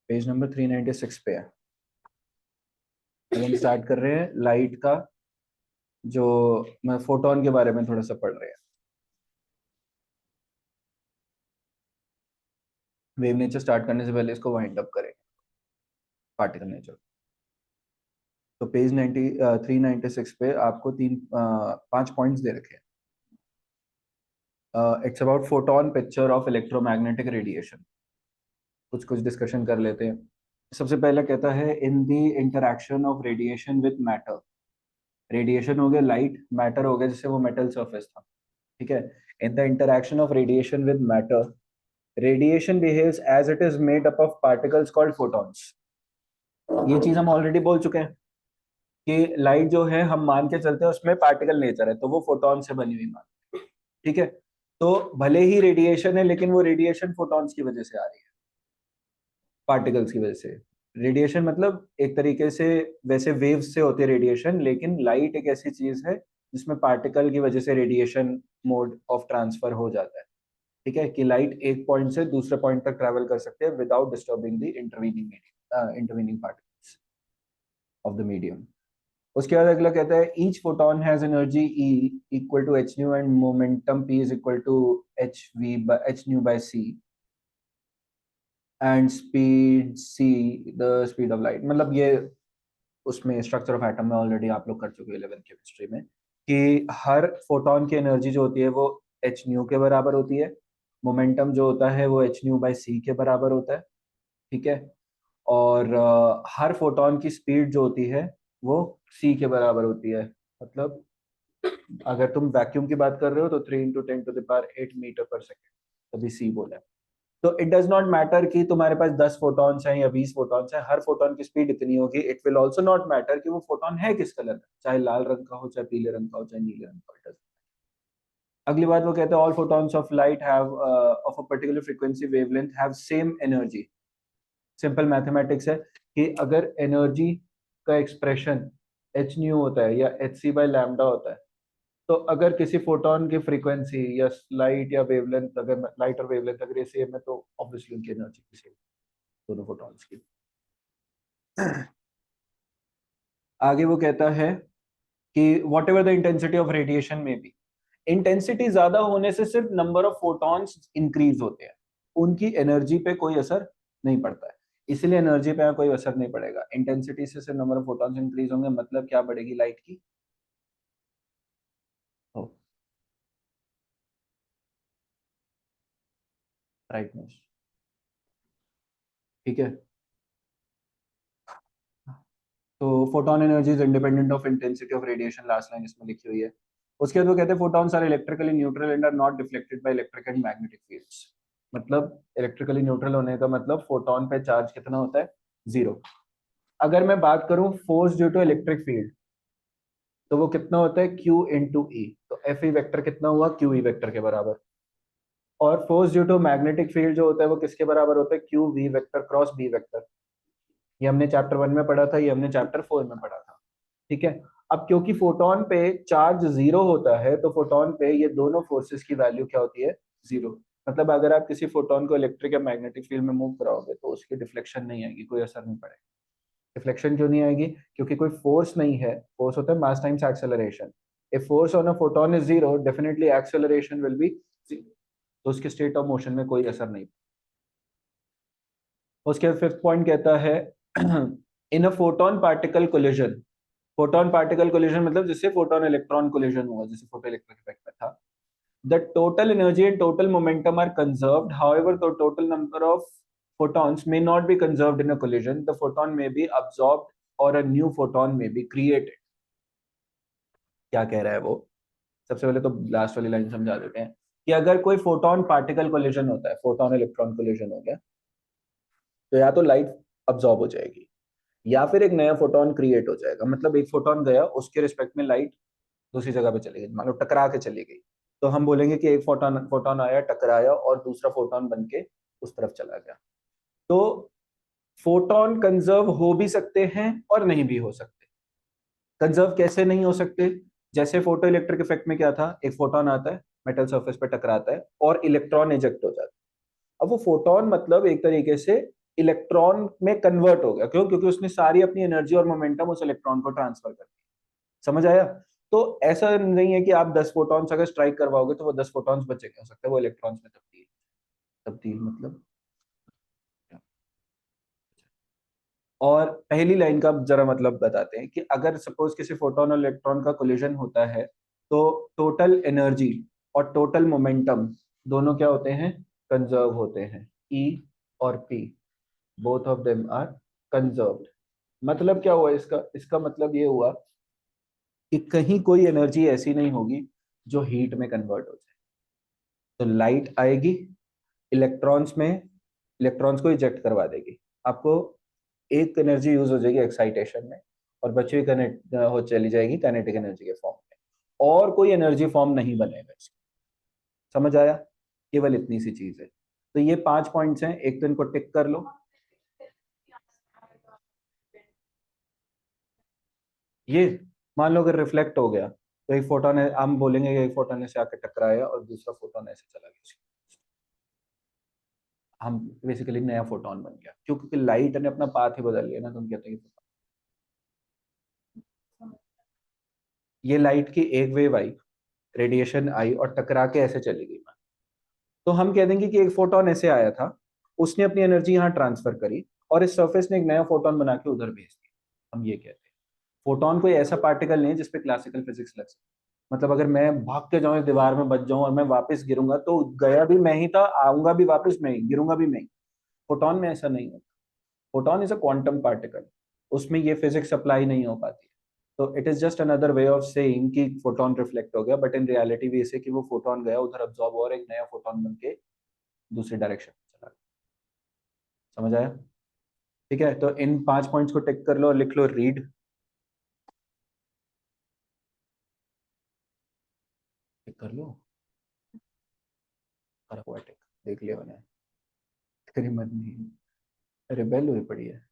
Page number 396 पे है। अब हम स्टार्ट कर रहे हैं लाइट का, जो मैं फोटोन के बारे में थोड़ा सा पढ़ रहे हैं। वेव नेचर स्टार्ट करने से पहले इसको वाइंड अप करें, पार्टिकल नेचर। तो पेज 396 पे आपको 5 पॉइंट्स दे रखे हैं। It's about photon picture of electromagnetic radiation. कुछ कुछ डिस्कशन कर लेते हैं। सबसे पहले कहता है in the interaction of radiation with matter. Radiation हो गया लाइट, मैटर हो गया जैसे वो मेटल सरफेस था, ठीक है। In the interaction of radiation with matter, radiation behaves as it is made up of particles called photons. ये चीज हम ऑलरेडी बोल चुके हैं कि लाइट जो है हम मान के चलते हैं उसमें पार्टिकल नेचर है, तो वो फोटॉन से बनी हुई मान, ठीक है। तो भले ही रेडिएशन है लेकिन वो रेडिएशन फोटॉन्स की वजह से आ रही है, पार्टिकल्स की वजह से। रेडिएशन मतलब एक तरीके से वैसे वेव्स से होती है रेडिएशन, लेकिन लाइट एक ऐसी चीज है जिसमें पार्टिकल की वजह से रेडिएशन मोड ऑफ ट्रांसफर हो जाता है, ठीक है। कि लाइट एक पॉइंट से दूसरे पॉइंट तक ट्रैवल कर सकते हैं without disturbing the intervening particles of the medium. उसके बाद अगला कहता है each photon has energy E equal to h nu and momentum P is equal to h nu by c and speed C the speed of light. मतलब ये उसमें structure of atom में already आप लोग कर चुके हैं 11th केमिस्ट्री में, कि हर फोटोन की एनर्जी जो होती है वो एच न्यू के बराबर होती है, मोमेंटम जो होता है वो एच न्यू बाई सी के बराबर होता है, ठीक है। और हर फोटोन की स्पीड जो होती है वो सी के बराबर होती है। मतलब अगर तुम वैक्यूम की बात कर रहे हो तो 3 × 10⁸ तभी सी बोला है। तो इट डज नॉट मैटर कि तुम्हारे पास 10 फोटॉन्स हैं या 20 फोटॉन्स हैं, हर फोटोन की स्पीड इतनी होगी। It will also not matter कि वो फोटोन है किस कलर का, चाहे लाल रंग का हो, चाहे पीले रंग का हो, चाहे नीले रंग का हो। अगली बात वो कहते हैं all photons of light have of a particular frequency wavelength have same energy. Simple mathematics है कि अगर एनर्जी का एक्सप्रेशन एच न्यू होता है या एच सी बाई लैम्डा होता है, तो अगर किसी फोटोन की फ्रीक्वेंसी या लाइट या वेवलेंथ, अगर लाइट और वेवलेंथ अगर ये सेम है तो ऑब्वियसली उनकी एनर्जी भी सेम, दोनों फोटॉन्स की। आगे वो कहता है कि what ever the intensity of radiation में बी, इंटेंसिटी ज्यादा होने से सिर्फ नंबर ऑफ फोटॉन्स इंक्रीज होते हैं, उनकी एनर्जी पे कोई असर नहीं पड़ता है। इसलिए एनर्जी पे कोई असर नहीं पड़ेगा, इंटेंसिटी से सिर्फ नंबर ऑफ फोटॉन्स इंक्रीज होंगे। मतलब क्या बढ़ेगी लाइट की ब्राइटनेस, ठीक है। तो photon energy is independent of intensity of radiation, last line इसमें लिखी हुई है। उसके बाद वो कहते हैं photons are electrically neutral and are not deflected by electric and magnetic fields. मतलब इलेक्ट्रिकली न्यूट्रल होने का मतलब फोटोन पे चार्ज कितना होता है, जीरो। अगर मैं बात करूं force due to electric field, तो वो कितना होता है Q इंटू ई। तो एफ ई वेक्टर कितना हुआ, क्यू ई वेक्टर के बराबर। और force due to magnetic field जो होता है वो किसके बराबर होता है, q v vector cross B vector. ये हमने चैप्टर 1 में पढ़ा था, ये हमने चैप्टर 4 में पढ़ा था, ठीक है। अब क्योंकि फोटोन पे चार्ज जीरो होता है, तो फोटोन पे ये दोनों फोर्सेस की वैल्यू क्या होती है, जीरो। मतलब अगर आप किसी फोटोन को इलेक्ट्रिक या मैग्नेटिक फील्ड में मूव कराओगे तो उसकी डिफ्लेक्शन नहीं आएगी, कोई असर नहीं पड़ेगा। डिफ्लेक्शन क्यों नहीं आएगी, क्योंकि कोई फोर्स नहीं है। फोर्स होता है मास times acceleration. If force on a photon is zero, definitely acceleration will be zero, तो उसके स्टेट ऑफ मोशन में कोई असर नहीं। उसके फिफ्थ पॉइंट कहता है in a photon particle collision. Photon particle collision मतलब जिससे फोटोन इलेक्ट्रॉन कोलिजन हुआ, जैसे फोटो इलेक्ट्रिक इफेक्ट में था। The total energy and total momentum are conserved, however the total number of photons may not be conserved in a collision. The photon may be absorbed or a new photon may be created. क्या कह रहा है वो, सबसे पहले तो last वाली line समझा देते हैं कि अगर कोई फोटोन पार्टिकल कोलिजन होता है, फोटोन इलेक्ट्रॉन कोलिजन हो गया, तो या तो लाइट अब्सॉर्ब हो जाएगी या फिर एक नया फोटोन क्रिएट हो जाएगा। मतलब एक फोटोन गया, उसके रिस्पेक्ट में लाइट दूसरी जगह पे चली गई, मान लो टकरा के चली गई, तो हम बोलेंगे कि एक फोटोन फोटोन आया, टकराया और दूसरा फोटोन बन के उस तरफ चला गया। तो फोटोन कंजर्व हो भी सकते हैं और नहीं भी हो सकते। कंजर्व कैसे नहीं हो सकते, जैसे फोटो इलेक्ट्रिक इफेक्ट में क्या था, एक फोटोन आता है, मेटल सरफेस पे टकराता है और इलेक्ट्रॉन इजेक्ट हो जाता है। अब वो फोटोन मतलब एक तरीके से इलेक्ट्रॉन में कन्वर्ट हो गया। क्यों? क्योंकि उसने सारी अपनी एनर्जी और मोमेंटम उस इलेक्ट्रॉन को ट्रांसफर कर दिया। समझ आया? तो ऐसा नहीं है कि आप 10 फोटॉन्स अगर स्ट्राइक करवाओगे तो वो 10 फोटॉन्स बचेंगे, हो सकता है वो इलेक्ट्रॉन्स में तब्दील। तब्दील मतलब, और पहली लाइन का जरा मतलब बताते हैं कि अगर सपोज किसी फोटोन और इलेक्ट्रॉन का कोलिजन होता है तो टोटल एनर्जी और टोटल मोमेंटम दोनों क्या होते हैं? कंजर्व होते हैं। ई और P, both of them are conserved. मतलब क्या हुआ इसका? इसका मतलब ये हुआ कि कहीं कोई एनर्जी ऐसी नहीं होगी जो हीट में कन्वर्ट हो जाए। तो लाइट आएगी, इलेक्ट्रॉन्स में, इलेक्ट्रॉन्स को इजेक्ट करवा देगी, आपको एक एनर्जी यूज हो जाएगी एक्साइटेशन में, और बची हुई कनेक्ट हो चली जाएगी काइनेटिक एनर्जी के फॉर्म में, और कोई एनर्जी फॉर्म नहीं बनेगा इसका। समझ आया? केवल इतनी सी चीज है। तो ये 5 पॉइंट्स हैं, एक तो इनको टिक कर लो। ये मान लो अगर रिफ्लेक्ट हो गया तो एक फोटोन है, हम बोलेंगे कि एक फोटोन ऐसे आके टकराया और दूसरा फोटोन ऐसे चला गया, हम बेसिकली नया फोटोन बन गया। क्यों? क्योंकि लाइट ने अपना पाथ ही बदल लिया ना, तो हम कहते हैं कि ये लाइट की एक वेव आई, रेडिएशन आई और टकरा के ऐसे चली गई। तो हम कह देंगे कि एक फोटोन ऐसे आया था, उसने अपनी एनर्जी यहाँ ट्रांसफर करी और इस सरफेस ने एक नया फोटोन बना के उधर भेज दिया। हम ये कहते हैं फोटोन कोई ऐसा पार्टिकल नहीं है जिसपे क्लासिकल फिजिक्स लग सके। मतलब अगर मैं भाग के जाऊं इस दीवार में, बच जाऊं और मैं वापस गिरूंगा तो गया भी मैं ही था, आऊंगा भी वापस मैं ही, गिरूंगा भी मैं ही। फोटोन में ऐसा नहीं होता। Photon is a quantum particle, उसमें ये फिजिक्स अप्लाई नहीं हो पाती। तो it is just another way of saying कि फोटोन रिफ्लेक्ट हो गया, बट इन रियलिटी भी इसे कि वो फोटोन गया उधर, अब्सॉर्ब और एक नया फोटोन बन के दूसरी डायरेक्शन में चला गया। समझ आया? ठीक है, तो इन 5 पॉइंट्स को टिक कर लो और लिख लो रीड। टिक कर लो, करा हुआ टिक, देख लिया मैंने। तेरी मन नहीं, रिबेल हुई पड़ी है।